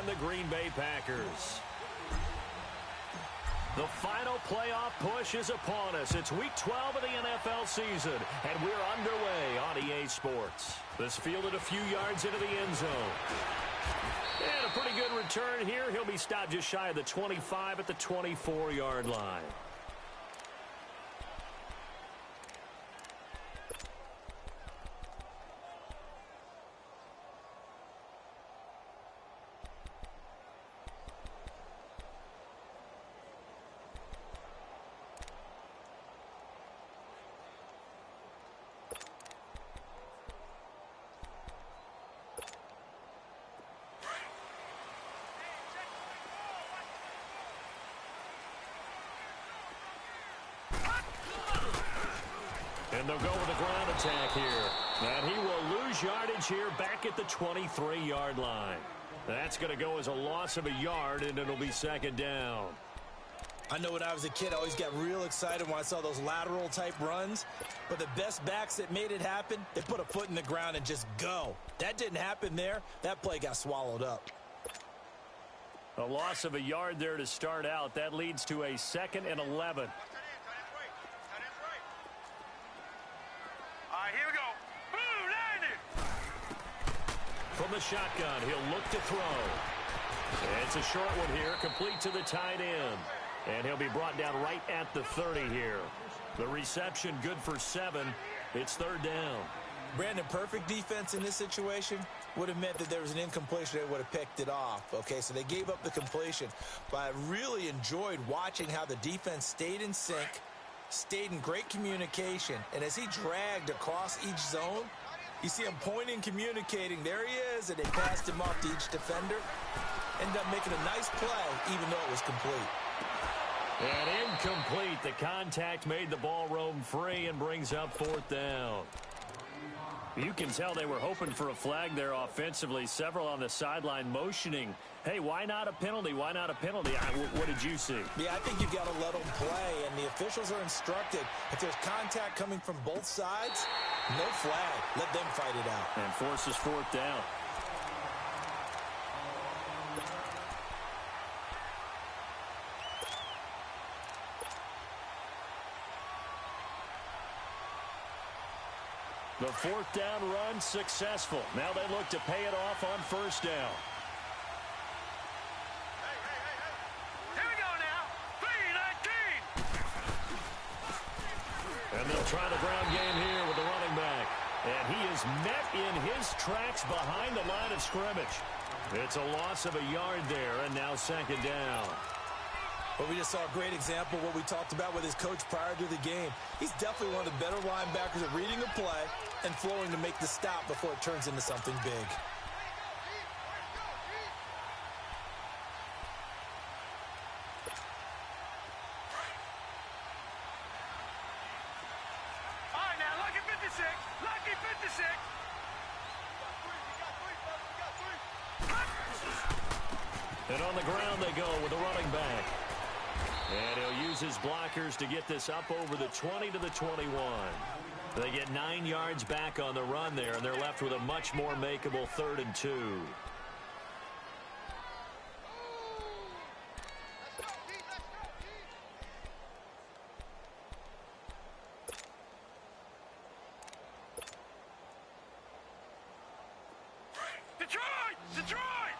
the Green Bay Packers. The final playoff push is upon us. It's Week 12 of the NFL season, and we're underway on EA Sports. This fielded a few yards into the end zone. And a pretty good return here. He'll be stopped just shy of the 25 at the 24-yard line. And they'll go with a ground attack here. And he will lose yardage here back at the 23-yard line. That's going to go as a loss of a yard, and it'll be second down. I know when I was a kid, I always got real excited when I saw those lateral-type runs. But the best backs that made it happen, they put a foot in the ground and just go. That didn't happen there. That play got swallowed up. A loss of a yard there to start out. That leads to a 2nd and 11. Here we go. Boom, landed. From the shotgun, he'll look to throw. It's a short one here, complete to the tight end. And he'll be brought down right at the 30 here. The reception good for 7. It's 3rd down. Brandon, perfect defense in this situation would have meant that there was an incompletion. They would have picked it off. Okay, so they gave up the completion. But I really enjoyed watching how the defense stayed in sync, stayed in great communication, and as he dragged across each zone, you see him pointing, communicating. There he is, and they passed him off to each defender. Ended up making a nice play, even though it was complete. And incomplete. The contact made the ball roam free and brings up 4th down. You can tell they were hoping for a flag there offensively. Several on the sideline motioning. Hey, why not a penalty? Why not a penalty? What did you see? Yeah, I think you've got to let them play, and the officials are instructed. If there's contact coming from both sides, no flag. Let them fight it out. And forces 4th down. The 4th down run successful. Now they look to pay it off on 1st down. Here we go now. 3-19. And they'll try the ground game here with the running back. And he is met in his tracks behind the line of scrimmage. It's a loss of a yard there, and now 2nd down. But we just saw a great example of what we talked about with his coach prior to the game. He's definitely one of the better linebackers at reading a play and flowing to make the stop before it turns into something big. All right, now, lucky 56. Lucky 56. And on the ground they go with the running back. And he'll use his blockers to get this up over the 20 to the 21. They get 9 yards back on the run there, and they're left with a much more makeable 3rd and 2. Detroit! Detroit!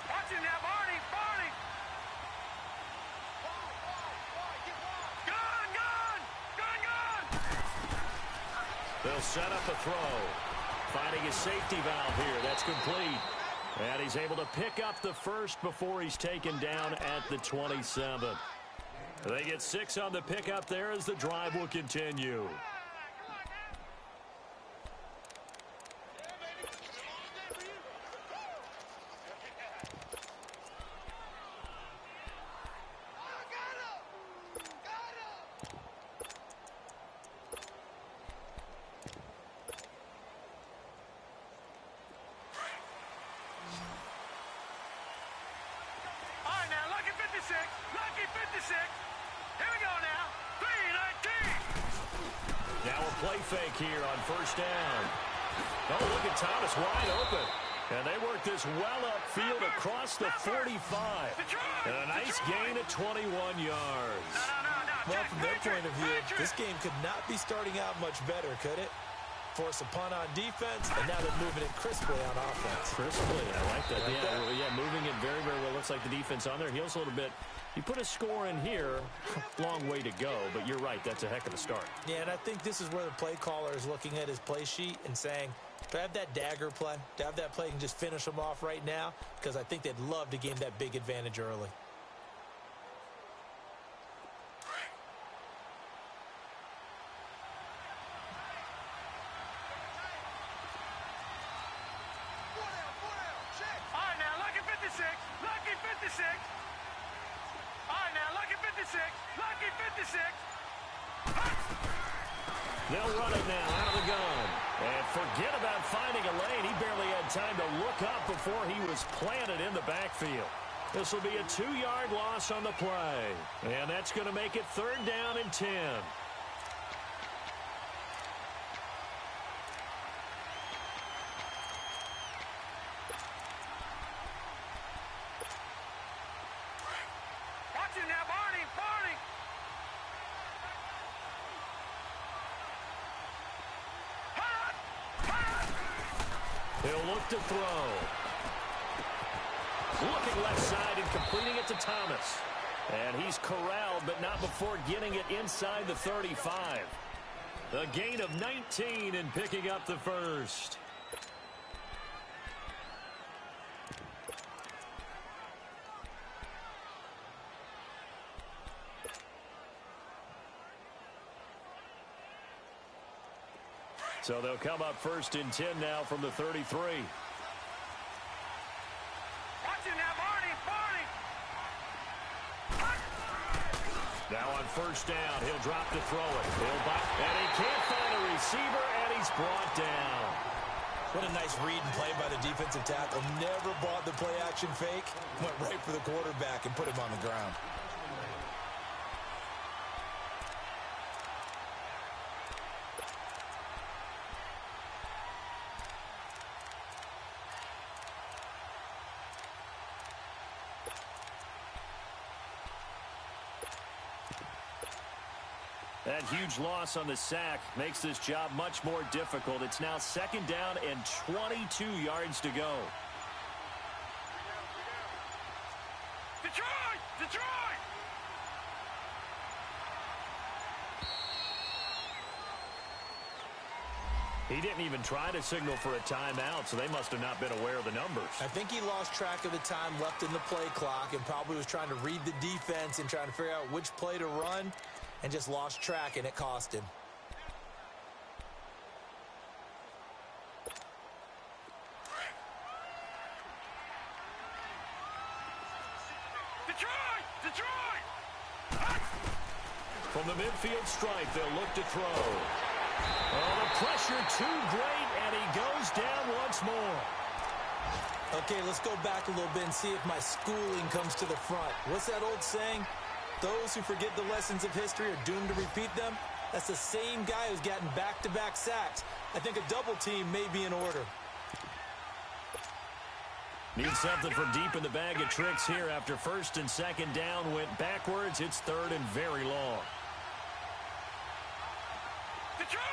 Watch him now, Barney! Barney! Gun! Gun! Gun! Gun! They'll set up a throw. Finding his safety valve here. That's complete. And he's able to pick up the 1st before he's taken down at the 27. They get 6 on the pickup there as the drive will continue. All right, now, lucky 56. Lucky 56. Here we go now. 3-19. play fake here on first down. Oh, look at Thomas wide open. And they work this well upfield across the 45. And a nice gain of 21 yards. Well, from their point of view, this game could not be starting out much better, could it? Force a punt on defense, and now they're moving it crisply on offense. Crisply, I like that. Yeah, moving it very, very well. Looks like the defense on there heals a little bit. You put a score in here, long way to go, but you're right, that's a heck of a start. Yeah, and I think this is where the play caller is looking at his play sheet and saying, do I have that dagger play? Do I have that play and just finish them off right now? Because I think they'd love to gain that big advantage early. Lucky 56. All right, now, lucky 56. Lucky 56. They'll run it now out of the gun. And forget about finding a lane. He barely had time to look up before he was planted in the backfield. This will be a 2-yard loss on the play. And that's going to make it 3rd down and 10. He'll look to throw. Looking left side and completing it to Thomas. And he's corralled, but not before getting it inside the 35. A gain of 19 and picking up the first. So they'll come up 1st and 10 now from the 33. Watch it now, Barney. Now on 1st down, he'll drop to throw it. And he can't find a receiver, and he's brought down. What a nice read and play by the defensive tackle. Never bought the play-action fake. Went right for the quarterback and put him on the ground. That huge loss on the sack makes this job much more difficult. It's now 2nd down and 22 yards to go. Detroit! He didn't even try to signal for a timeout, so they must have not been aware of the numbers. I think he lost track of the time left in the play clock and probably was trying to read the defense and trying to figure out which play to run. And just lost track, and it cost him. Detroit! From the midfield stripe, they'll look to throw. Oh, the pressure too great, and he goes down once more. Okay, let's go back a little bit and see if my schooling comes to the front. What's that old saying? Those who forget the lessons of history are doomed to repeat them. That's the same guy who's gotten back-to-back sacks. I think a double team may be in order. Need something from deep in the bag of tricks here after 1st and 2nd down went backwards. It's 3rd and very long. Detroit!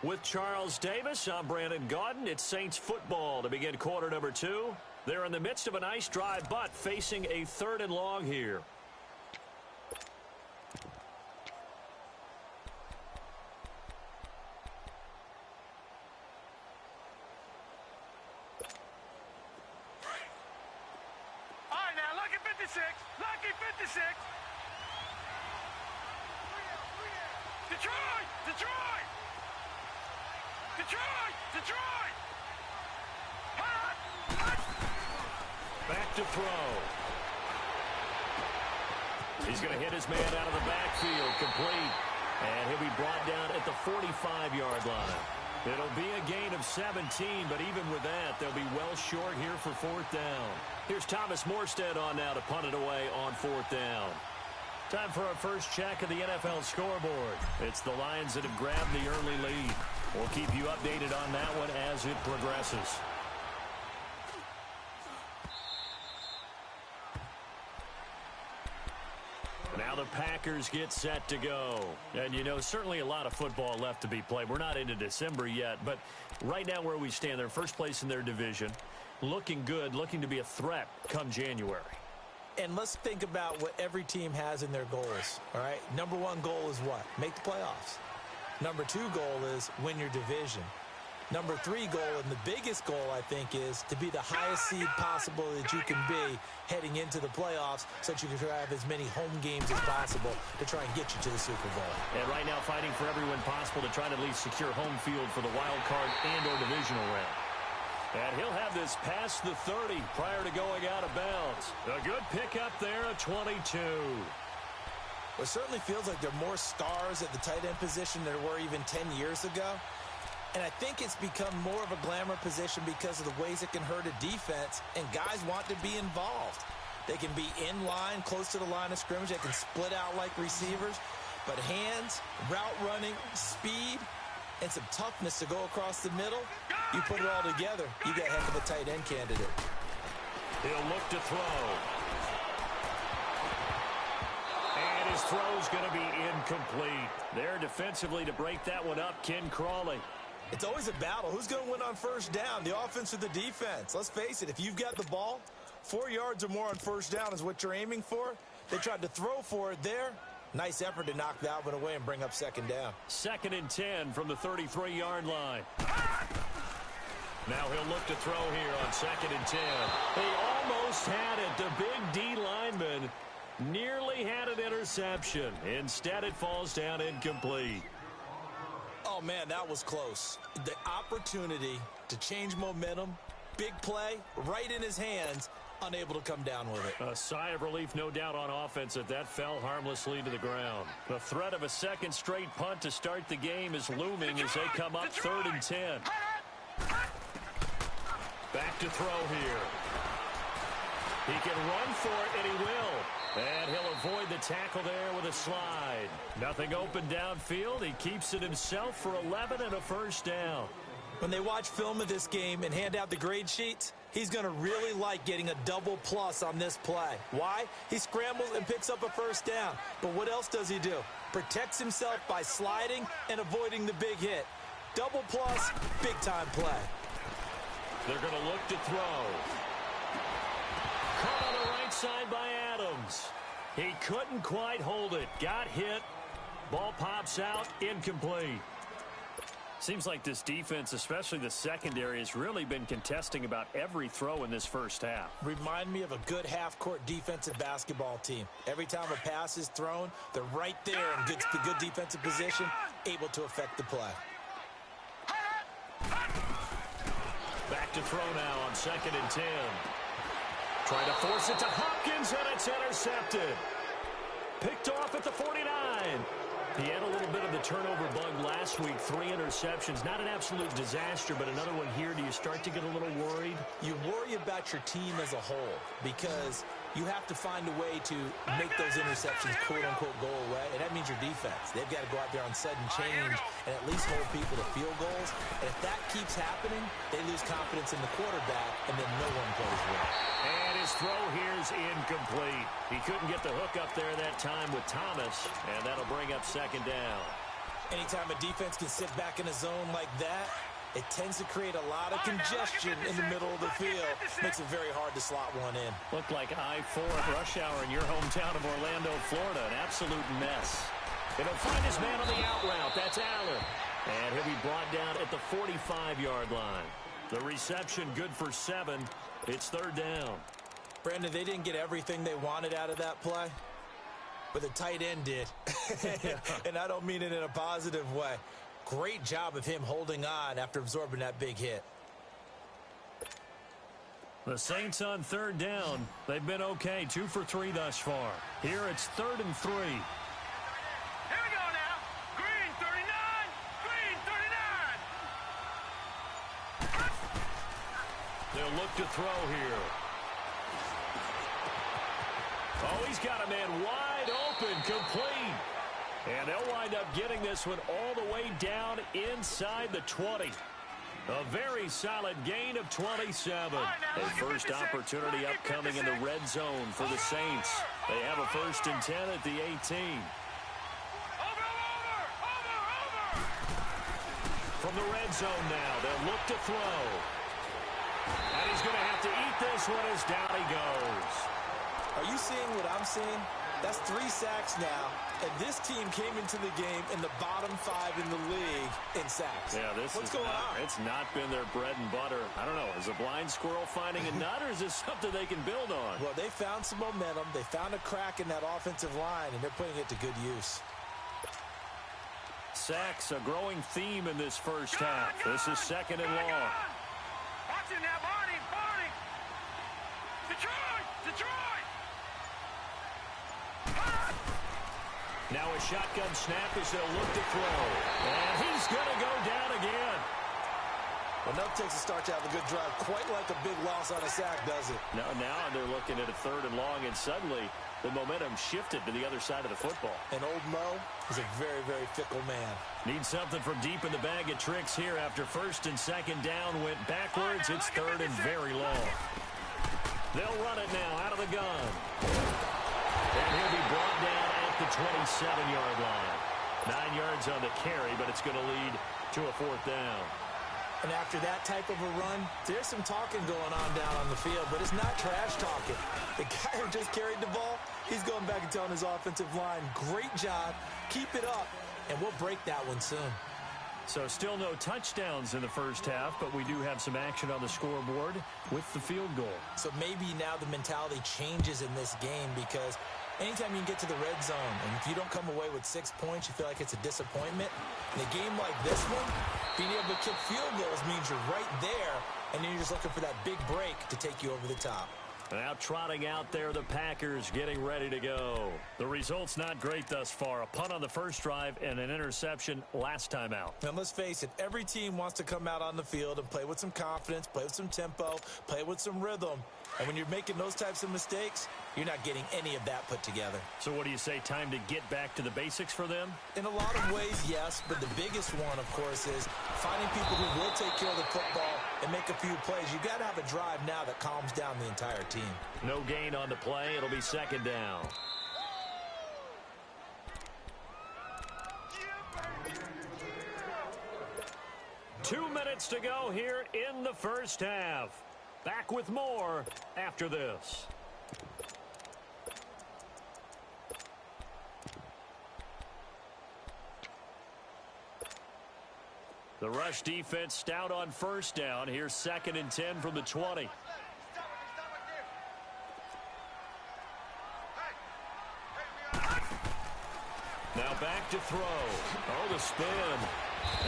With Charles Davis, I'm Brandon Gaudin. It's Saints football to begin quarter number 2. They're in the midst of a nice drive, but facing a 3rd and long here. All right, now, lucky 56. Lucky 56. Detroit! Back to throw. He's going to hit his man out of the backfield, complete. And he'll be brought down at the 45-yard line. It'll be a gain of 17, but even with that, they'll be well short here for fourth down. Here's Thomas Morstead on now to punt it away on fourth down. Time for our first check of the NFL scoreboard. It's the Lions that have grabbed the early lead. We'll keep you updated on that one as it progresses. Now the Packers get set to go. And, you know, certainly a lot of football left to be played. We're not into December yet, but right now where we stand, they're first place in their division. Looking good, looking to be a threat come January. And let's think about what every team has in their goals, all right? Number one goal is what? Make the playoffs. Number two goal is win your division. Number three goal, and the biggest goal, I think, is to be the highest seed possible that you can be heading into the playoffs so that you can have as many home games as possible to try and get you to the Super Bowl. And right now fighting for every win possible to try to at least secure home field for the wild card and or divisional round. And he'll have this past the 30 prior to going out of bounds. A good pickup there, a 22. Well, it certainly feels like there are more stars at the tight end position than there were even 10 years ago. And I think it's become more of a glamour position because of the ways it can hurt a defense, and guys want to be involved. They can be in line, close to the line of scrimmage. They can split out like receivers. But hands, route running, speed, and some toughness to go across the middle, you put it all together, you got a heck of a tight end candidate. He'll look to throw. And his throw's going to be incomplete. There defensively to break that one up, Ken Crawley. It's always a battle. Who's going to win on first down, the offense or the defense? Let's face it, if you've got the ball, 4 yards or more on first down is what you're aiming for. They tried to throw for it there. Nice effort to knock that one away and bring up second down. 2nd and 10 from the 33-yard line. Now he'll look to throw here on 2nd and 10. They almost had it. The big D lineman nearly had an interception. Instead, it falls down incomplete. Oh, man, that was close. The opportunity to change momentum, big play, right in his hands, unable to come down with it. A sigh of relief, no doubt, on offense that fell harmlessly to the ground. The threat of a second straight punt to start the game is looming as they come up 3rd and 10. Back to throw here. He can run for it, and he will. And he'll avoid the tackle there with a slide. Nothing open downfield. He keeps it himself for 11 and a first down. When they watch film of this game and hand out the grade sheets, he's going to really like getting a double plus on this play. Why? He scrambles and picks up a first down. But what else does he do? Protects himself by sliding and avoiding the big hit. Double plus, big-time play. They're going to look to throw. Caught on the right side by Adams. He couldn't quite hold it. Got hit. Ball pops out. Incomplete. Seems like this defense, especially the secondary, has really been contesting about every throw in this first half. Remind me of a good half-court defensive basketball team. Every time a pass is thrown, they're right there in good defensive position, able to affect the play. Back to throw now on 2nd and 10. Trying to force it to Hopkins, and it's intercepted. Picked off at the 49. He had a little bit of the turnover bug last week. 3 interceptions. Not an absolute disaster, but another one here. Do you start to get a little worried? You worry about your team as a whole because you have to find a way to make those interceptions quote-unquote go away, and that means your defense. They've got to go out there on sudden change and at least hold people to field goals. And if that keeps happening, they lose confidence in the quarterback, and then no one plays well. And his throw here's incomplete. He couldn't get the hook up there that time with Thomas, and that'll bring up second down. Anytime a defense can sit back in a zone like that, it tends to create a lot of congestion in the middle of the field. Makes it very hard to slot one in. Looked like I-4 at rush hour in your hometown of Orlando, Florida. An absolute mess. It'll find his man on the out route. That's Allen. And he'll be brought down at the 45-yard line. The reception good for 7. It's 3rd down. Brandon, they didn't get everything they wanted out of that play, but the tight end did. And I don't mean it in a positive way. Great job of him holding on after absorbing that big hit. The Saints on 3rd down. They've been okay. 2 for 3 thus far. Here it's 3rd and 3. Here we go now. Green 39. Green 39. to throw here. Oh, he's got a man wide open, complete. And they'll wind up getting this one all the way down inside the 20. A very solid gain of 27. A first opportunity upcoming in the red zone for the Saints. They have a 1st and 10 at the 18. From the red zone now, they'll look to throw. And he's going to have to eat this one as down he goes. Are you seeing what I'm seeing? That's 3 sacks now, and this team came into the game in the bottom 5 in the league in sacks. Yeah, what's going on? It's not been their bread and butter. I don't know. Is a blind squirrel finding a nut, or is this something they can build on? Well, they found some momentum. They found a crack in that offensive line, and they're putting it to good use. Sacks, a growing theme in this first half. This is 2nd and long. Watch it now, Barney. Detroit! Now a shotgun snap as they'll look to throw. And he's going to go down again. Enough takes a start to have a good drive. Quite like a big loss on a sack, does it? Now they're looking at a 3rd and long, and suddenly the momentum shifted to the other side of the football. And old Mo is a very, very fickle man. Needs something from deep in the bag of tricks here after 1st and 2nd down went backwards. It's 3rd and very long. They'll run it now out of the gun. And he'll be brought down at the 27-yard line. 9 yards on the carry, but it's going to lead to a 4th down. And after that type of a run, there's some talking going on down on the field, but it's not trash talking. The guy who just carried the ball, he's going back and telling his offensive line, great job, keep it up, and we'll break that one soon. So still no touchdowns in the first half, but we do have some action on the scoreboard with the field goal. So maybe now the mentality changes in this game, because anytime you can get to the red zone, and if you don't come away with 6 points, you feel like it's a disappointment. In a game like this one, being able to kick field goals means you're right there, and then you're just looking for that big break to take you over the top. Now trotting out there, the Packers getting ready to go. The result's not great thus far. A punt on the first drive and an interception last time out. And let's face it, every team wants to come out on the field and play with some confidence, play with some tempo, play with some rhythm. And when you're making those types of mistakes, you're not getting any of that put together. So what do you say, time to get back to the basics for them? In a lot of ways, yes, but the biggest one, of course, is finding people who will take care of the football and make a few plays. You've got to have a drive now that calms down the entire team. No gain on the play. It'll be 2nd down. Two minutes to go here in the first half. Back with more after this. The rush defense stout on 1st down. Here's 2nd and 10 from the 20. Now back to throw. Oh, the spin.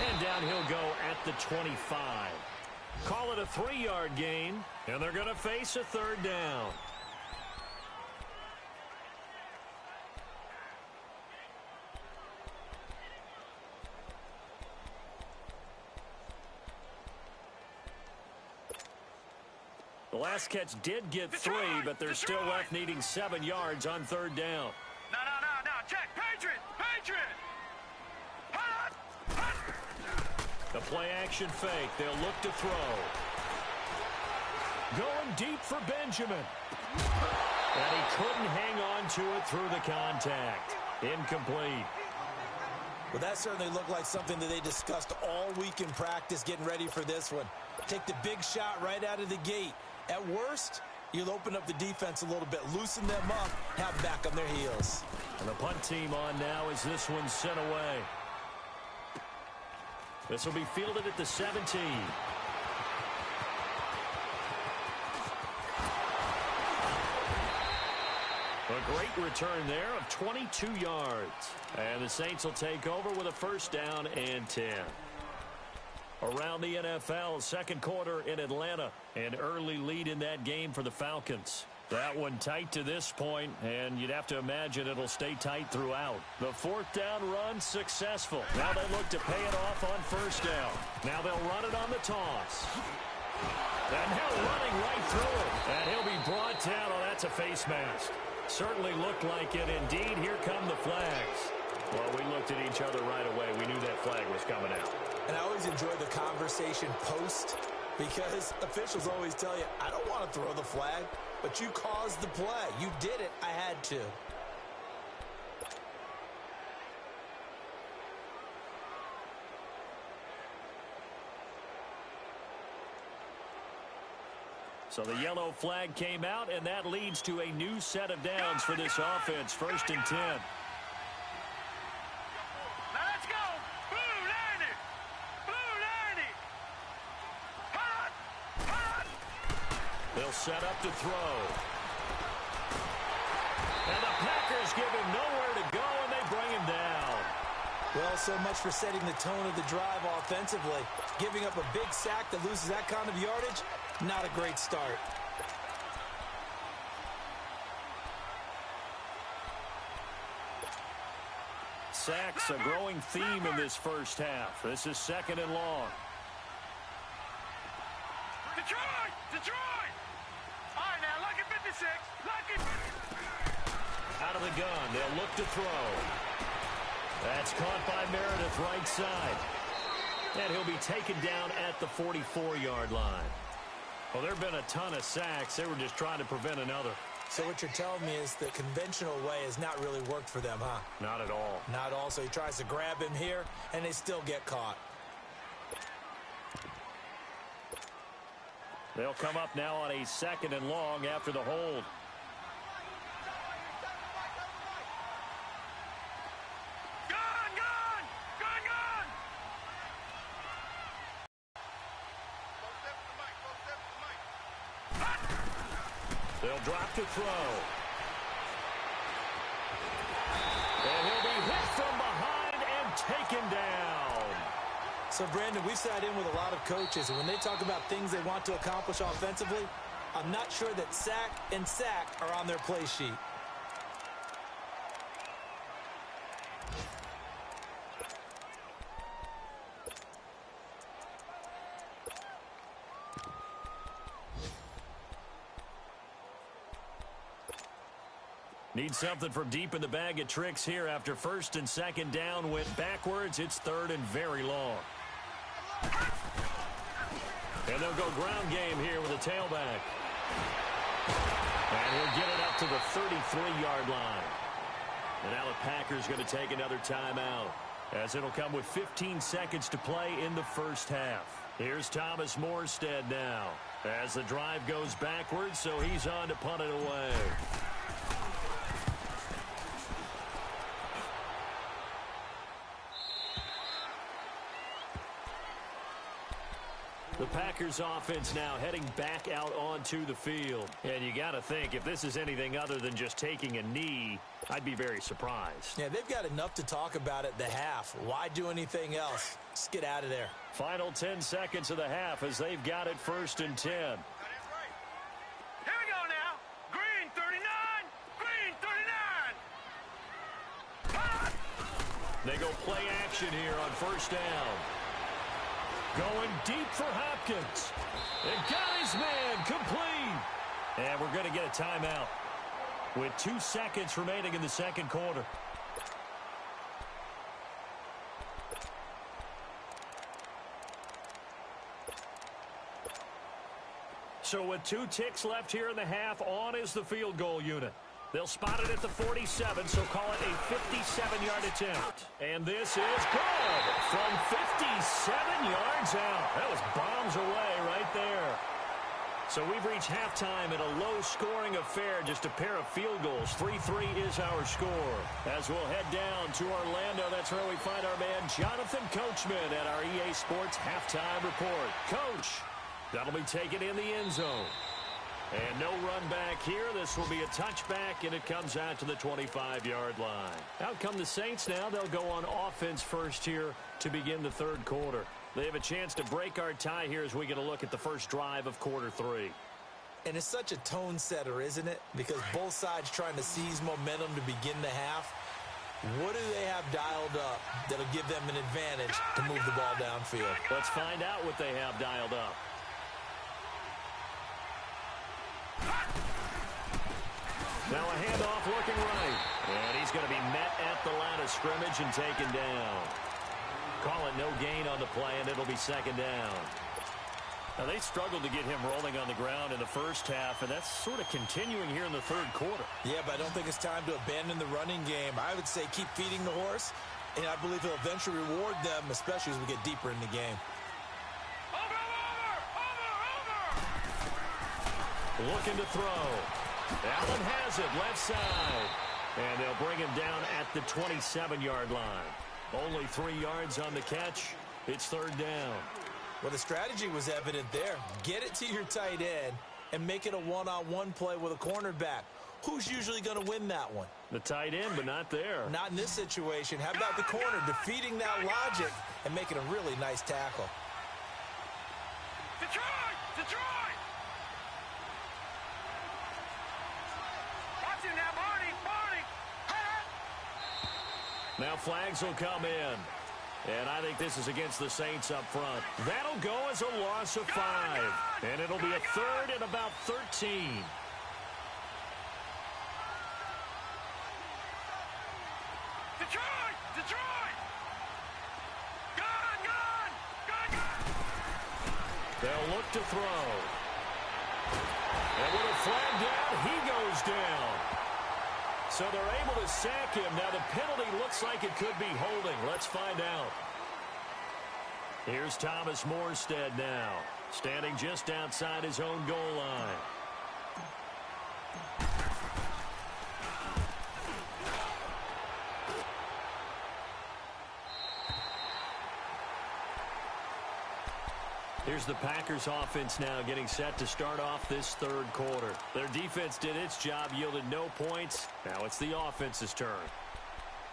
And down he'll go at the 25. Call it a 3-yard gain, and they're going to face a 3rd down. The last catch did get 3, but they're still left needing 7 yards on 3rd down. No. Check. Patriot. The play-action fake. They'll look to throw. Going deep for Benjamin. And he couldn't hang on to it through the contact. Incomplete. Well, that certainly looked like something that they discussed all week in practice getting ready for this one. Take the big shot right out of the gate. At worst, you'll open up the defense a little bit, loosen them up, have them back on their heels. And the punt team on now as this one's sent away. This will be fielded at the 17. A great return there of 22 yards. And the Saints will take over with a 1st down and 10. Around the NFL, 2nd quarter in Atlanta. An early lead in that game for the Falcons. That one tight to this point, and you'd have to imagine it'll stay tight throughout. The 4th down run successful. Now they look to pay it off on 1st down. Now they'll run it on the toss. And now running right through it. And he'll be brought down. Oh, that's a face mask. Certainly looked like it. Indeed, here come the flags. Well, we looked at each other right away. We knew that flag was coming out. And I always enjoy the conversation post because officials always tell you, I don't want to throw the flag, but you caused the play. You did it. I had to. So the yellow flag came out, and that leads to a new set of downs for this offense. 1st and 10. Now let's go. Blue 90. Blue 90. Hot. Hot. They'll set up to throw. And the Packers give him nowhere to go, and they bring him down. Well, so much for setting the tone of the drive offensively. Giving up a big sack that loses that kind of yardage, not a great start. Sacks, a growing theme in this first half. This is 2nd and long. Detroit. Detroit. All right, now, lucky 56. Lucky 56. Out of the gun, they'll look to throw. That's caught by Meredith right side. And he'll be taken down at the 44-yard line. Well, there have been a ton of sacks. They were just trying to prevent another. So what you're telling me is the conventional way has not really worked for them, huh? Not at all. Not all. So he tries to grab him here, and they still get caught. They'll come up now on a 2nd and long after the hold. They'll drop to throw. And he'll be hit from behind and taken down. So, Brandon, we've sat in with a lot of coaches, and when they talk about things they want to accomplish offensively, I'm not sure that sack and sack are on their play sheet. Need something from deep in the bag of tricks here after 1st and 2nd down went backwards. It's 3rd and very long. And they'll go ground game here with a tailback. And he'll get it up to the 33-yard line. And now the Packers going to take another timeout, as it'll come with 15 seconds to play in the first half. Here's Thomas Morstead now, as the drive goes backwards, so he's on to punt it away. The Packers offense now heading back out onto the field. And you got to think, if this is anything other than just taking a knee, I'd be very surprised. Yeah, they've got enough to talk about at the half. Why do anything else? Just get out of there. Final 10 seconds of the half as they've got it 1st and 10. Here we go now. Green 39. Green 39. Hot. They go play action here on 1st down. Going deep for Hopkins. And got his man complete. And we're going to get a timeout with 2 seconds remaining in the 2nd quarter. So with 2 ticks left here in the half, on is the field goal unit. They'll spot it at the 47, so call it a 57-yard attempt. And this is good from 57 yards out. That was bombs away right there. So we've reached halftime in a low-scoring affair, just a pair of field goals. 3-3 is our score. As we'll head down to Orlando, that's where we find our man Jonathan Coachman at our EA Sports Halftime Report. Coach, that'll be taken in the end zone. And no run back here. This will be a touchback, and it comes out to the 25-yard line. Out come the Saints now. They'll go on offense first here to begin the 3rd quarter. They have a chance to break our tie here as we get a look at the first drive of quarter 3. And it's such a tone setter, isn't it? Because both sides trying to seize momentum to begin the half. What do they have dialed up that'll give them an advantage to move the ball downfield? Let's find out what they have dialed up. Now a handoff looking right. And he's going to be met at the line of scrimmage and taken down. Call it no gain on the play, and it'll be second down. Now, they struggled to get him rolling on the ground in the first half, and that's sort of continuing here in the third quarter. Yeah, but I don't think it's time to abandon the running game. I would say keep feeding the horse, and I believe he'll eventually reward them, especially as we get deeper in the game. Looking to throw. Allen has it, left side. And they'll bring him down at the 27-yard line. Only 3 yards on the catch. It's third down. Well, the strategy was evident there. Get it to your tight end and make it a one-on-one play with a cornerback. Who's usually going to win that one? The tight end, but not there. Not in this situation. How about the corner defeating that logic and making a really nice tackle? Detroit! Detroit! Watch it now, Barney! Barney! Now flags will come in. And I think this is against the Saints up front. That'll go as a loss of 5. And it'll be a third and about 13. Detroit! Detroit! Gone! Gone! Gone! Gone! They'll look to throw. And with a flag down, he goes down. So they're able to sack him. Now the penalty looks like it could be holding. Let's find out. Here's Thomas Morstead now, standing just outside his own goal line. Here's the Packers offense now getting set to start off this third quarter. Their defense did its job, yielded no points. Now it's the offense's turn.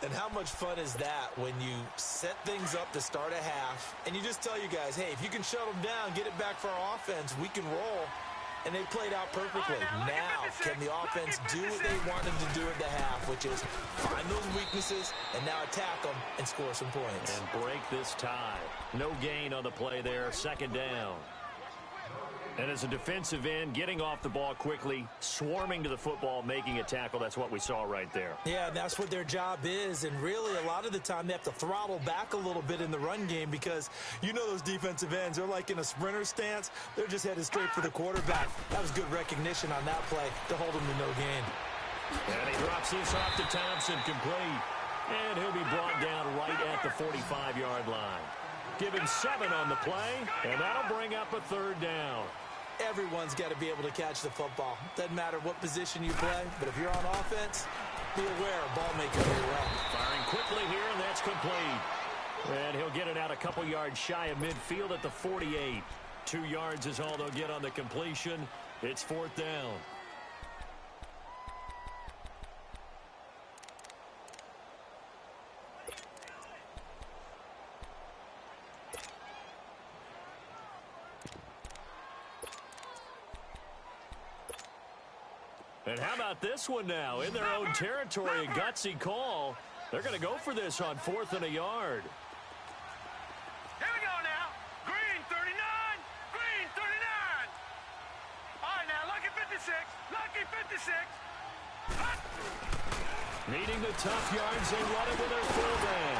And how much fun is that when you set things up to start a half and you just tell you guys, hey, if you can shut them down, get it back for our offense, we can roll. And they played out perfectly. Now, can the offense do what they wanted to do at the half, which is find those weaknesses and now attack them and score some points. And break this tie. No gain on the play there, second down. And as a defensive end, getting off the ball quickly, swarming to the football, making a tackle, that's what we saw right there. Yeah, and that's what their job is. And really, a lot of the time, they have to throttle back a little bit in the run game because you know those defensive ends, they're like in a sprinter stance. They're just headed straight for the quarterback. That was good recognition on that play to hold him to no gain. And he drops this off to Thompson, complete. And he'll be brought down right at the 45-yard line. Give him 7 on the play, and that'll bring up a third down. Everyone's got to be able to catch the football. Doesn't matter what position you play, but if you're on offense, be aware a ball may come your way. Firing quickly here, and that's complete. And he'll get it out a couple yards shy of midfield at the 48. 2 yards is all they'll get on the completion. It's fourth down. And how about this one now? In their own territory, a gutsy call. They're going to go for this on 4th and a yard. Here we go now. Green 39. Green 39. All right, now, lucky 56. Lucky 56. Needing the tough yards, they run it with their fullback.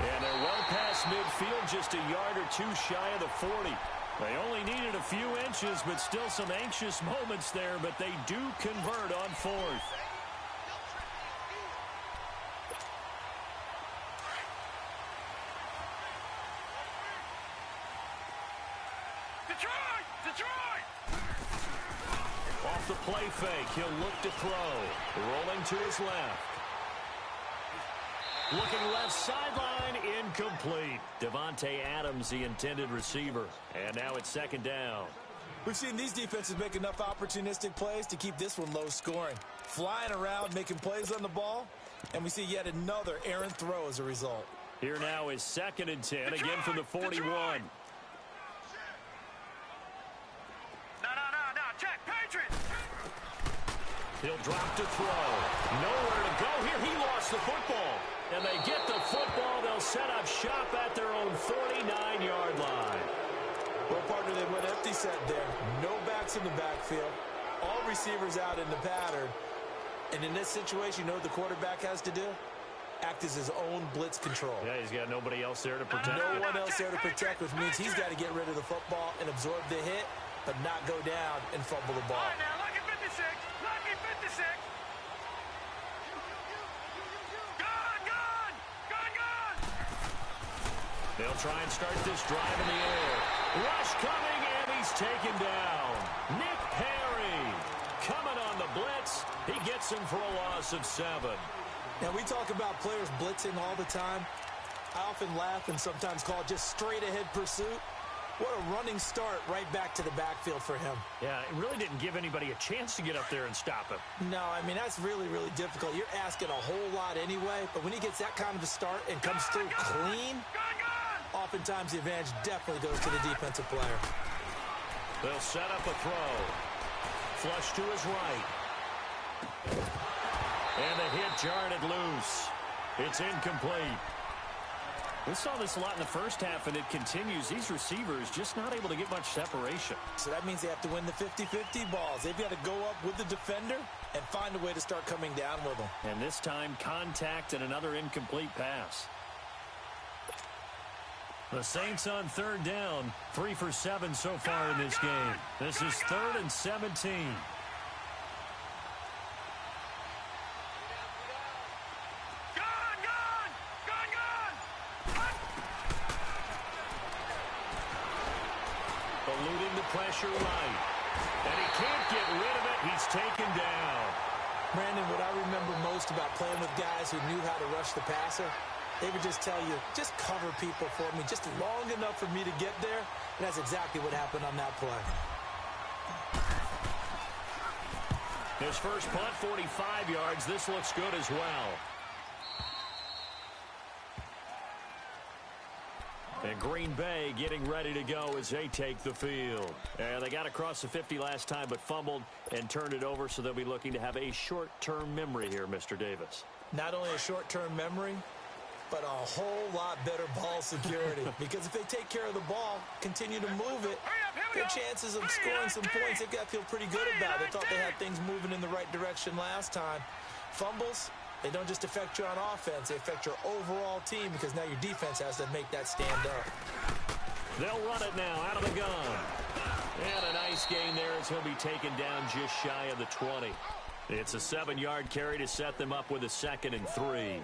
And they're well past midfield, just a yard or 2 shy of the 40. They only needed a few inches, but still some anxious moments there, but they do convert on 4th. Detroit! Detroit! Off the play fake, he'll look to throw. Rolling to his left. Looking left sideline, incomplete. Devontae Adams, the intended receiver. And now it's second down. We've seen these defenses make enough opportunistic plays to keep this one low scoring. Flying around, making plays on the ball, and we see yet another errant throw as a result. Here now is 2nd and 10, again from the 41. No, check, Patriots! He'll drop to throw. Nowhere to go here. He lost the football. And they get the football. They'll set up shop at their own 49-yard line. Well, partner, they went empty set there. No backs in the backfield. All receivers out in the pattern. And in this situation, you know what the quarterback has to do? Act as his own blitz control. Yeah, he's got nobody else there to protect. No one else there to protect, which means he's got to get rid of the football and absorb the hit, but not go down and fumble the ball. All right, now, lucky 56. Lucky 56. Gone. They'll try and start this drive in the air. Rush coming, and he's taken down. Nick Perry coming on the blitz. He gets him for a loss of 7. Now, we talk about players blitzing all the time. I often laugh and sometimes call it just straight-ahead pursuit. What a running start right back to the backfield for him. Yeah, it really didn't give anybody a chance to get up there and stop him. No, I mean, that's really, really difficult. You're asking a whole lot anyway, but when he gets that kind of a start and comes through clean, oftentimes the advantage definitely goes to the defensive player. They'll set up a throw. Flush to his right. And the hit jarred it loose. It's incomplete. We saw this a lot in the first half, and it continues. These receivers just not able to get much separation. So that means they have to win the 50-50 balls. They've got to go up with the defender and find a way to start coming down with them. And this time, contact and another incomplete pass. The Saints on third down. 3 for 7 so far in this game. This is 3rd and 17. Eluding the pressure right. And he can't get rid of it. He's taken down. Brandon, what I remember most about playing with guys who knew how to rush the passer, they would just tell you, just cover people for me, just long enough for me to get there. And that's exactly what happened on that play. His first punt, 45 yards. This looks good as well. And Green Bay getting ready to go as they take the field. And they got across the 50 last time but fumbled and turned it over, so they'll be looking to have a short-term memory here, Mr. Davis. Not only a short-term memory, but a whole lot better ball security. Because if they take care of the ball, continue to move it, their chances of scoring some points, they've got to feel pretty good about it. They thought they had things moving in the right direction last time. Fumbles, they don't just affect you on offense, they affect your overall team because now your defense has to make that stand up. They'll run it now out of the gun. And a nice gain there as he'll be taken down just shy of the 20. It's a 7-yard carry to set them up with a 2nd and 3.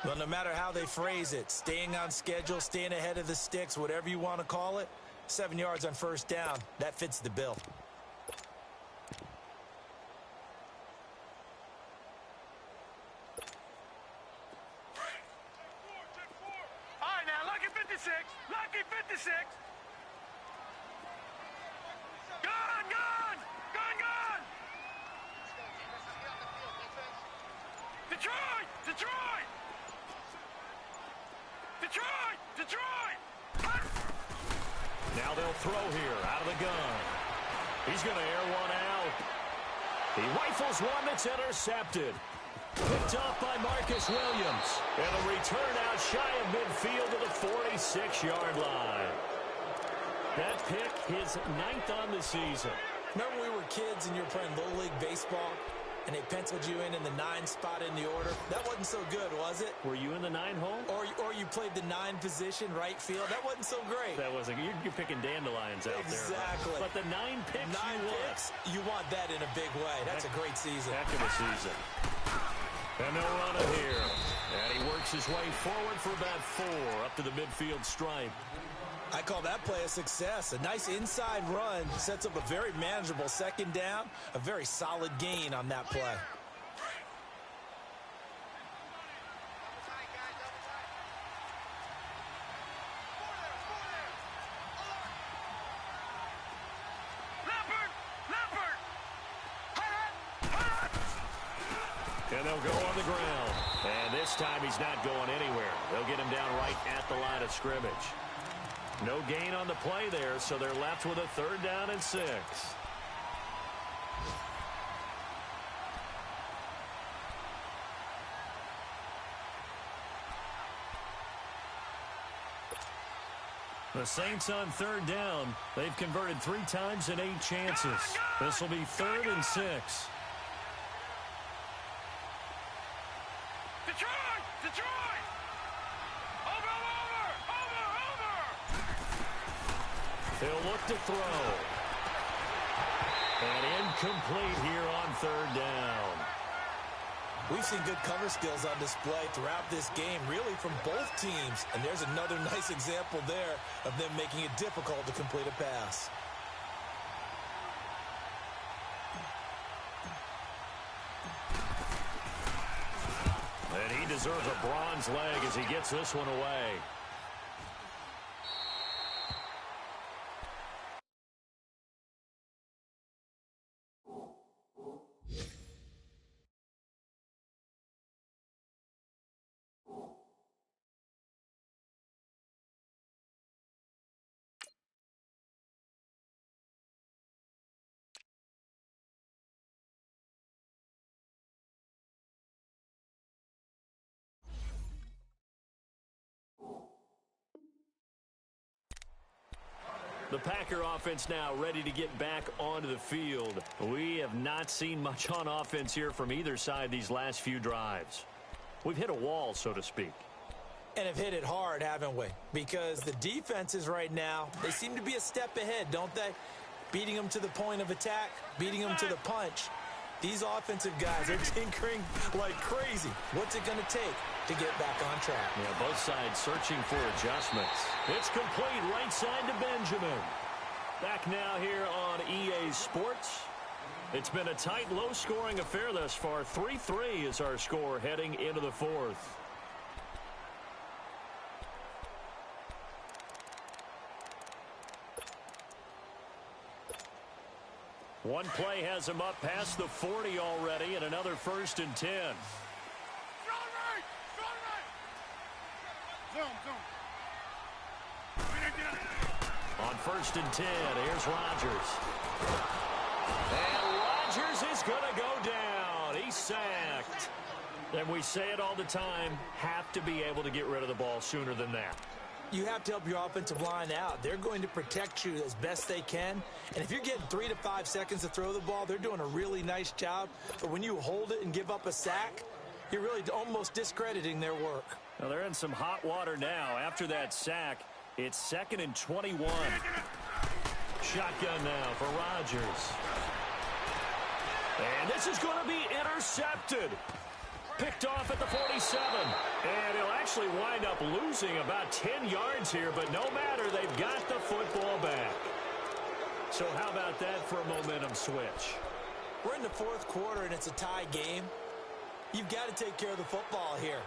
Well, no matter how they phrase it, staying on schedule, staying ahead of the sticks, whatever you want to call it, 7 yards on first down, that fits the bill. All right, now, lucky 56. Lucky 56. Gone. Detroit. Now they'll throw here out of the gun. He's going to air one out. He rifles one that's intercepted. Picked off by Marcus Williams. And a return out shy of midfield to the 46-yard line. That pick, his 9th on the season. Remember we were kids and you were playing Little League Baseball, and they penciled you in the 9 spot in the order? That wasn't so good, was it? Were you in the 9 hole? Or you played the 9 position, right field? That wasn't so great. That wasn't. You're picking dandelions out there. Exactly. But the 9 picks you want that in a big way. That's a great season. Heck of a season. And they'll run it here. And he works his way forward for about 4 up to the midfield stripe. I call that play a success. A nice inside run sets up a very manageable 2nd down. A very solid gain on that play. And they'll go on the ground. And this time he's not going anywhere. They'll get him down right at the line of scrimmage. No gain on the play there, so they're left with a 3rd down and 6. The Saints on 3rd down. They've converted 3 times in 8 chances. This will be 3rd and 6. Detroit! Detroit! Over! He'll look to throw. And incomplete here on third down. We've seen good cover skills on display throughout this game, really from both teams. And there's another nice example there of them making it difficult to complete a pass. And he deserves a bronze leg as he gets this one away. The Packer offense now ready to get back onto the field. We have not seen much on offense here from either side these last few drives. We've hit a wall, so to speak. And have hit it hard, haven't we? Because the defenses right now, they seem to be a step ahead, don't they? Beating them to the point of attack, beating them to the punch. These offensive guys are tinkering like crazy. What's it going to take to get back on track? Yeah, both sides searching for adjustments. It's complete right side to Benjamin. Back now here on EA Sports. It's been a tight, low-scoring affair thus far. 3-3 is our score heading into the fourth. One play has him up past the 40 already, and another 1st and 10. On 1st and 10, here's Rodgers. And Rodgers is going to go down. He's sacked. And we say it all the time, have to be able to get rid of the ball sooner than that. You have to help your offensive line out. They're going to protect you as best they can. And if you're getting 3 to 5 seconds to throw the ball, they're doing a really nice job. But when you hold it and give up a sack, you're really almost discrediting their work. Now they're in some hot water now. After that sack, it's 2nd and 21. Shotgun now for Rodgers. And this is going to be intercepted. Picked off at the 47. And he'll actually wind up losing about 10 yards here, but no matter, they've got the football back. So how about that for a momentum switch? We're in the 4th quarter, and it's a tie game. You've got to take care of the football here.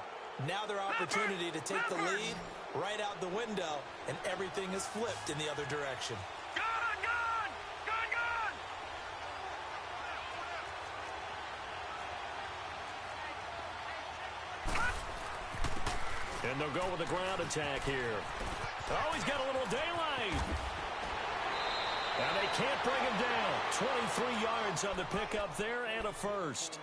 Now their opportunity to take the lead right out the window, and everything is flipped in the other direction. And they'll go with a ground attack here. Oh, he's got a little daylight. And they can't bring him down. 23 yards on the pickup there and a 1st.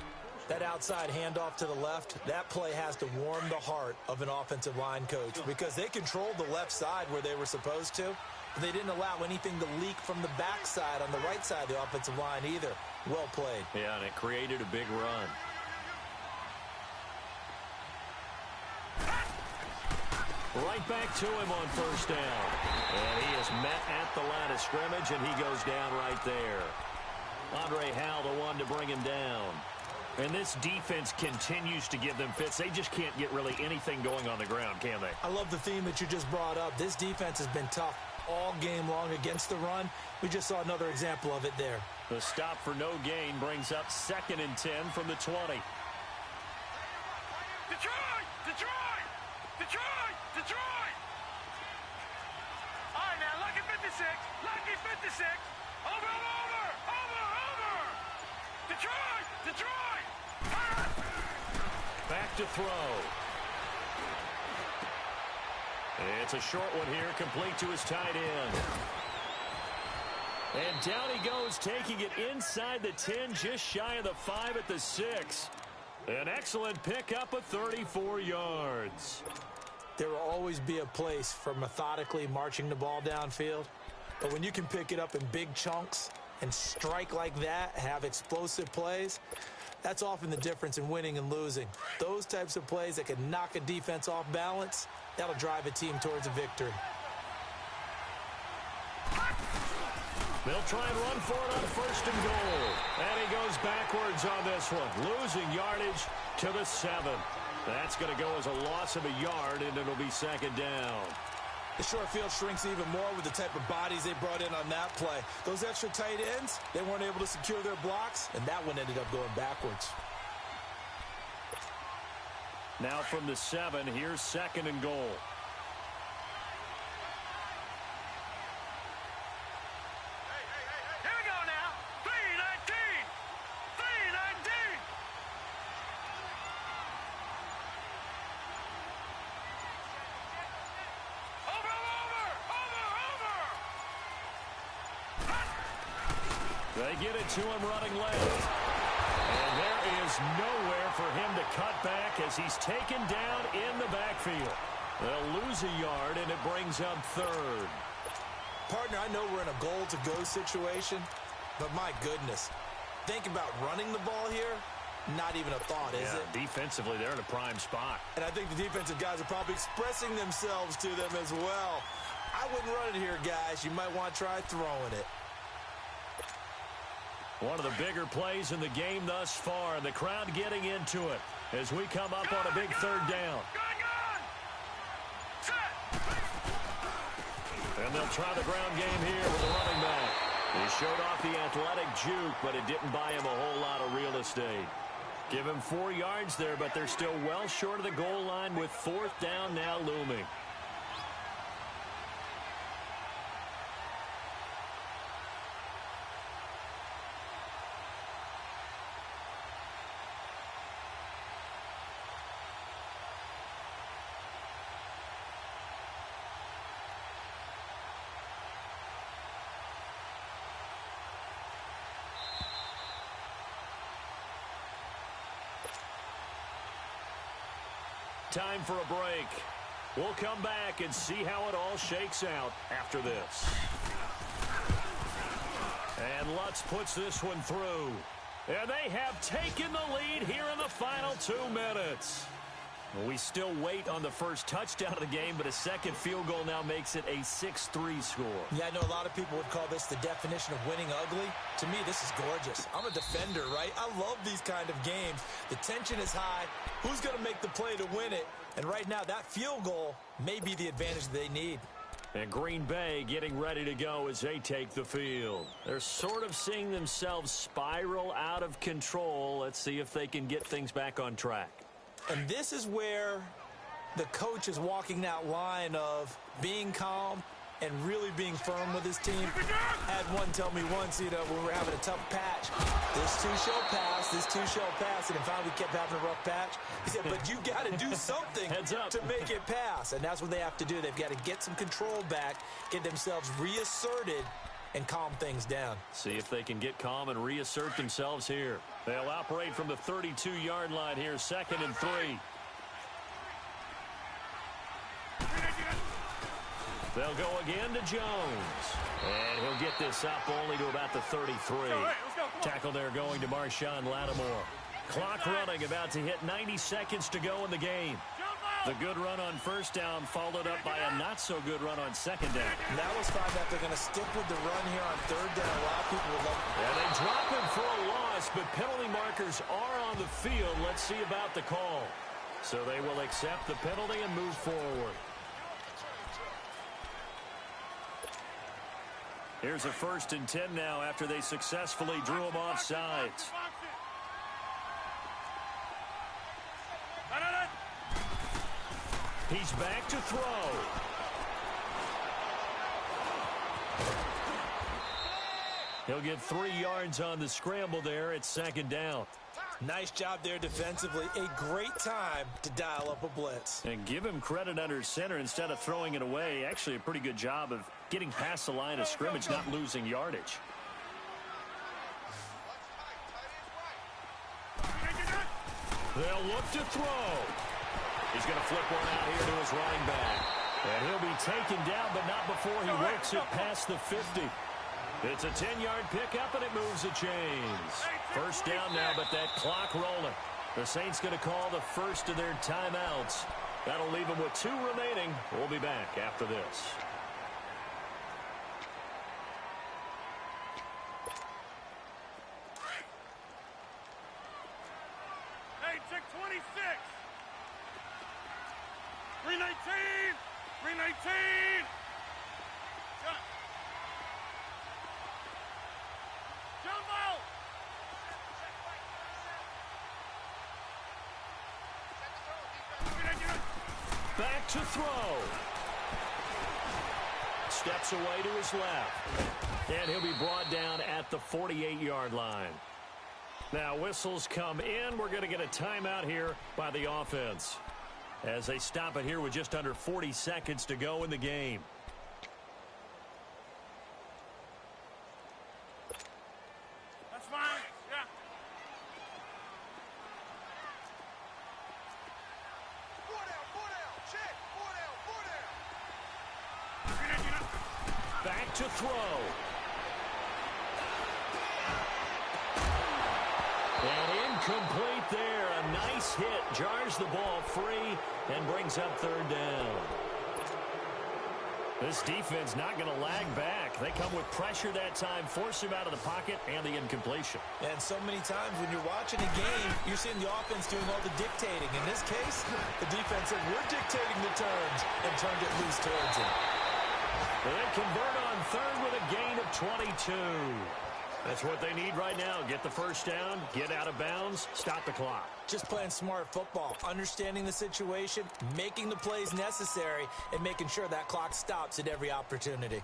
That outside handoff to the left, that play has to warm the heart of an offensive line coach because they controlled the left side where they were supposed to, but they didn't allow anything to leak from the backside on the right side of the offensive line either. Well played. Yeah, and it created a big run. Right back to him on 1st down. And he is met at the line of scrimmage, and he goes down right there. Andre Howell, the one to bring him down. And this defense continues to give them fits. They just can't get really anything going on the ground, can they? I love the theme that you just brought up. This defense has been tough all game long against the run. We just saw another example of it there. The stop for no gain brings up 2nd and 10 from the 20. Detroit! Detroit! Detroit! Detroit! All right, now, lucky 56. Lucky 56. Over! Detroit! Detroit! Back to throw. It's a short one here, complete to his tight end. And down he goes, taking it inside the 10, just shy of the 5 at the 6. An excellent pickup of 34 yards. There will always be a place for methodically marching the ball downfield. But when you can pick it up in big chunks and strike like that, have explosive plays, That's often the difference in winning and losing. Those types of plays that can knock a defense off balance, that'll drive a team towards a victory. They'll try and run for it on first and goal. And he goes backwards on this one, losing yardage to the 7. That's going to go as a loss of a yard, and it'll be second down. The short field shrinks even more with the type of bodies they brought in on that play. Those extra tight ends, they weren't able to secure their blocks, and that one ended up going backwards. Now from the 7, here's second and goal. Here we go now. 319. 319. They get it to him running left. And there is nowhere for him to cut back as he's taken down in the backfield. They'll lose a yard, and it brings up third. Partner, I know we're in a goal-to-go situation, but my goodness. Think about running the ball here. Not even a thought, is it? Defensively, they're in a prime spot. And I think the defensive guys are probably expressing themselves to them as well. I wouldn't run it here, guys. You might want to try throwing it. One of the bigger plays in the game thus far, and the crowd getting into it as we come up on a big third down. And they'll try the ground game here with the running back. He showed off the athletic juke, but it didn't buy him a whole lot of real estate. Give him 4 yards there, but they're still well short of the goal line with fourth down now looming. Time for a break. We'll come back and see how it all shakes out after this. And Lutz puts this one through. And they have taken the lead here in the final 2 minutes. We still wait on the first touchdown of the game, but a second field goal now makes it a 6-3 score. Yeah, I know a lot of people would call this the definition of winning ugly. To me, this is gorgeous. I'm a defender, right? I love these kind of games. The tension is high. Who's going to make the play to win it? And right now, that field goal may be the advantage they need. And Green Bay getting ready to go as they take the field. They're sort of seeing themselves spiral out of control. Let's see if they can get things back on track. And this is where the coach is walking that line of being calm and really being firm with his team. I had one tell me once, when we're having a tough patch, this too shall pass, this too shall pass. And finally we kept having a rough patch. He said, but you got to do something to make it pass. And that's what they have to do. They've got to get some control back, get themselves reasserted, and calm things down. See if they can get calm and reassert themselves here. They'll operate from the 32-yard line here, 2nd and 3. They'll go again to Jones. And he'll get this up only to about the 33. Tackle there going to Marshawn Lattimore. Clock running, about to hit 90 seconds to go in the game. The good run on first down followed up by a not-so-good run on second down. Now let's find out they're going to stick with the run here on third down. A lot of people would love it. And they drop him for a loss, but penalty markers are on the field. Let's see about the call. So they will accept the penalty and move forward. Here's a 1st and 10 now after they successfully drew him off sides. He's back to throw. He'll get 3 yards on the scramble there at 2nd down. Nice job there defensively. A great time to dial up a blitz. And give him credit under center instead of throwing it away. Actually a pretty good job of getting past the line of scrimmage, not losing yardage. They'll look to throw. He's going to flip one out here to his running back. And he'll be taken down, but not before he works it past the 50. It's a 10-yard pickup, and it moves the chains. First down now, but that clock rolling. The Saints going to call the first of their timeouts. That'll leave them with 2 remaining. We'll be back after this. Hey, check 26. 319. 319. Jumbo. Back to throw. Steps away to his left. And he'll be brought down at the 48-yard line. Now whistles come in. We're going to get a timeout here by the offense, as they stop it here with just under 40 seconds to go in the game. That's fine. Yeah. Four down. Check. Four down. Back to throw. And incomplete there. A nice hit. Jars the ball free and brings up third down. This defense not going to lag back. They come with pressure that time, force him out of the pocket, and the incompletion. And so many times when you're watching a game, you're seeing the offense doing all the dictating. In this case, the defense said, we're dictating the turns, and turned it loose towards him. They convert on third with a gain of 22. That's what they need right now. Get the first down, get out of bounds, stop the clock. Just playing smart football, understanding the situation, making the plays necessary, and making sure that clock stops at every opportunity.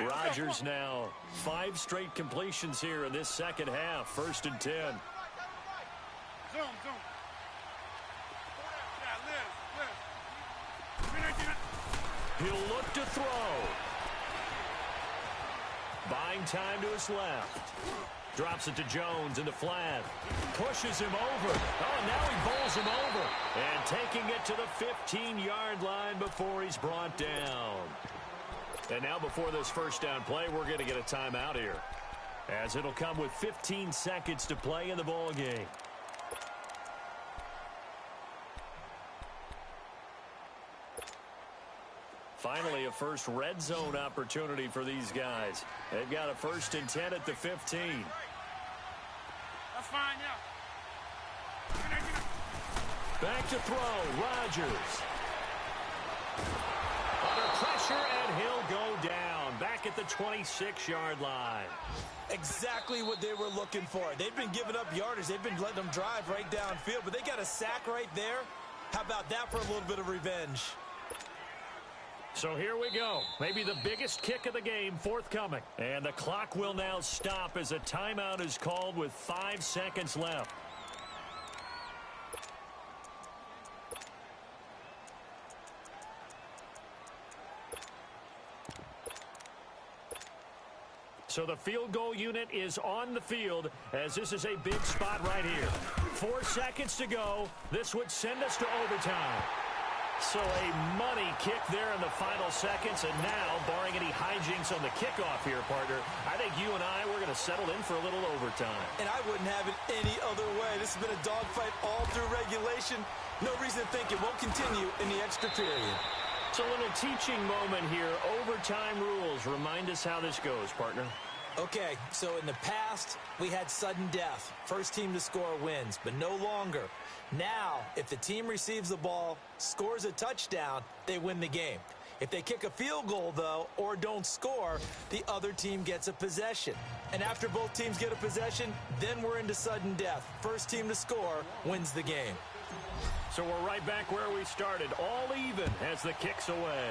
Rodgers now 5 straight completions here in this second half. 1st and 10. Zoom. Yeah, Liz. He'll look to throw. Buying time to his left. Drops it to Jones in the flat. Pushes him over. Oh, now he bowls him over. And taking it to the 15-yard line before he's brought down. And now before this first down play, we're going to get a timeout here, as it'll come with 15 seconds to play in the ball game. Finally, a first red zone opportunity for these guys. They've got a 1st and 10 at the 15. That's fine, yeah. Back to throw. Rodgers. Under pressure, and he'll go down. Back at the 26-yard line. Exactly what they were looking for. They've been giving up yardage. They've been letting them drive right downfield, but they got a sack right there. How about that for a little bit of revenge? So here we go. Maybe the biggest kick of the game forthcoming. And the clock will now stop as a timeout is called with 5 seconds left. So the field goal unit is on the field, as this is a big spot right here. 4 seconds to go. This would send us to overtime. So a money kick there in the final seconds, and now, barring any hijinks on the kickoff here, partner, I think you and I, we're going to settle in for a little overtime. And I wouldn't have it any other way. This has been a dogfight all through regulation. No reason to think it won't continue in the extra period. It's a little teaching moment here. Overtime rules. Remind us how this goes, partner. Okay, so in the past, we had sudden death. First team to score wins, but no longer. Now, if the team receives the ball, scores a touchdown, they win the game. If they kick a field goal, though, or don't score, the other team gets a possession. And after both teams get a possession, then we're into sudden death. First team to score wins the game. So we're right back where we started, all even as the kick's away.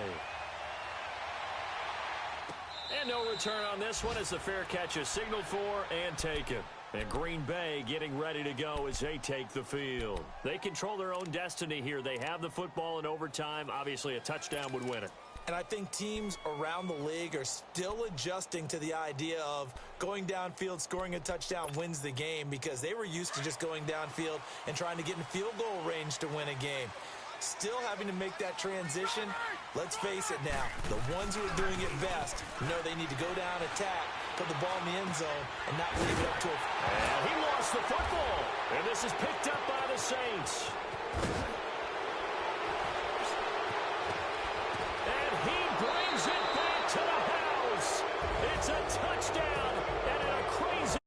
And no return on this one as the fair catch is signaled for and taken. And Green Bay getting ready to go as they take the field. They control their own destiny here. They have the football in overtime. Obviously, a touchdown would win it. And I think teams around the league are still adjusting to the idea of going downfield, scoring a touchdown wins the game, because they were used to just going downfield and trying to get in field goal range to win a game. still having to make that transition. Let's face it now, the ones who are doing it best know they need to go down, attack, put the ball in the end zone, and not leave it up to a... And he lost the football. And this is picked up by the Saints. And he brings it back to the house. It's a touchdown, and in a crazy...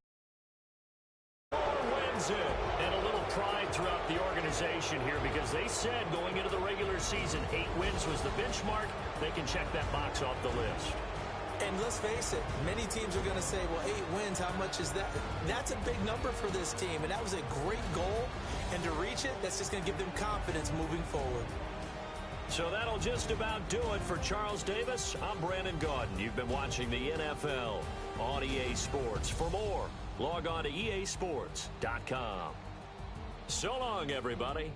wins it. And a little pride throughout the organization here because they said going into the regular season, 8 wins was the benchmark. They can check that box off the list. And let's face it, many teams are going to say, well, 8 wins, how much is that? That's a big number for this team, and that was a great goal. And to reach it, that's just going to give them confidence moving forward. So that'll just about do it for Charles Davis. I'm Brandon Gaudin. You've been watching the NFL on EA Sports. For more, log on to easports.com. So long, everybody.